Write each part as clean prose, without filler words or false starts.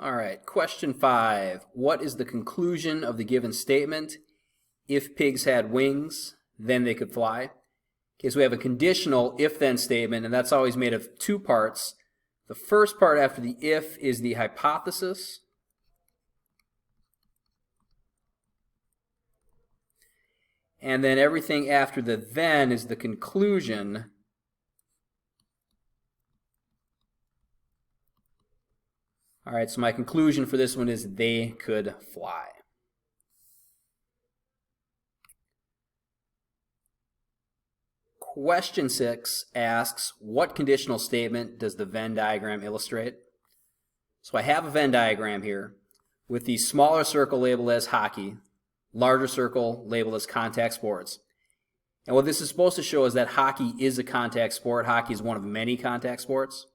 All right, question 5. What is the conclusion of the given statement? If pigs had wings, then they could fly. Okay, so we have a conditional if-then statement, and that's always made of two parts. The first part after the if is the hypothesis. And then everything after the then is the conclusion. All right, so my conclusion for this one is they could fly. Question 6 asks, what conditional statement does the Venn diagram illustrate? So I have a Venn diagram here with the smaller circle labeled as hockey, larger circle labeled as contact sports. And what this is supposed to show is that hockey is a contact sport. Hockey is one of many contact sports.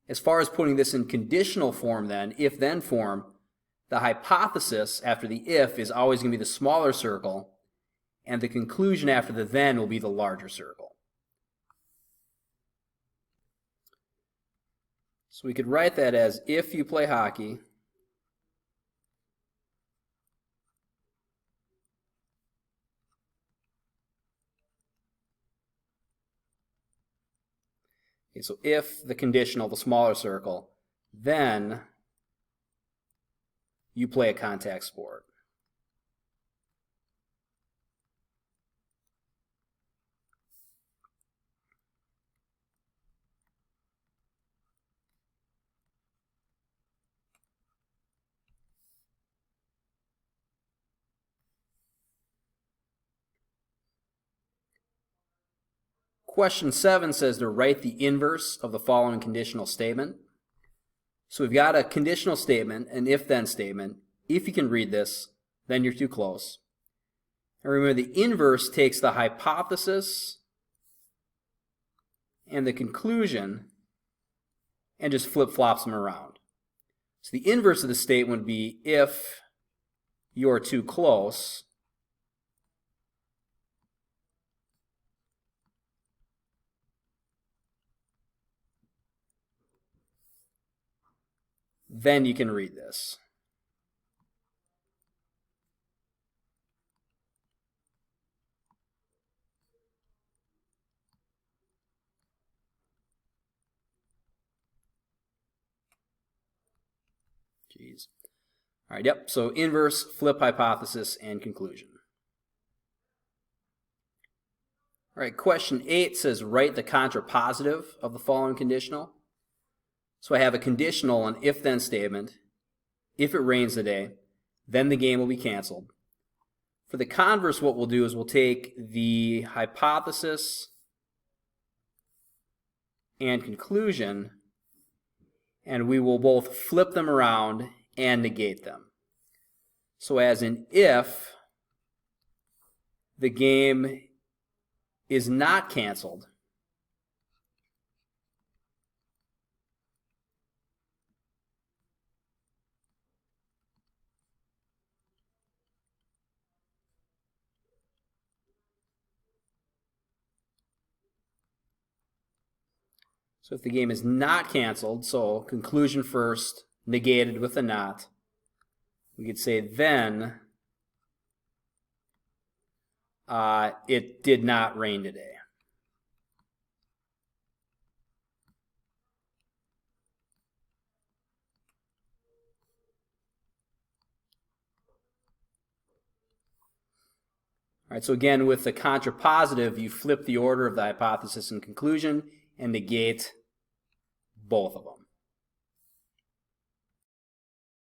As far as putting this in conditional form then, if-then form, the hypothesis after the if is always going to be the smaller circle, and the conclusion after the then will be the larger circle. So we could write that as if you play hockey, okay, so if the conditional, the smaller circle, then you play a contact sport. Question 7 says to write the inverse of the following conditional statement. So we've got a conditional statement, an if-then statement. If you can read this, then you're too close. And remember, the inverse takes the hypothesis and the conclusion and just flip-flops them around. So the inverse of the statement would be if you're too close, then you can read this. Jeez. All right, yep, so inverse, flip, hypothesis, and conclusion. All right, question 8 says write the contrapositive of the following conditional. So I have a conditional, an if-then statement. If it rains today, then the game will be canceled. For the converse, what we'll do is we'll take the hypothesis and conclusion, and we will both flip them around and negate them. So as in if the game is not canceled, so if the game is not canceled, so conclusion first, negated with a not, we could say then it did not rain today. All right, so again, with the contrapositive, you flip the order of the hypothesis and conclusion and negate both of them.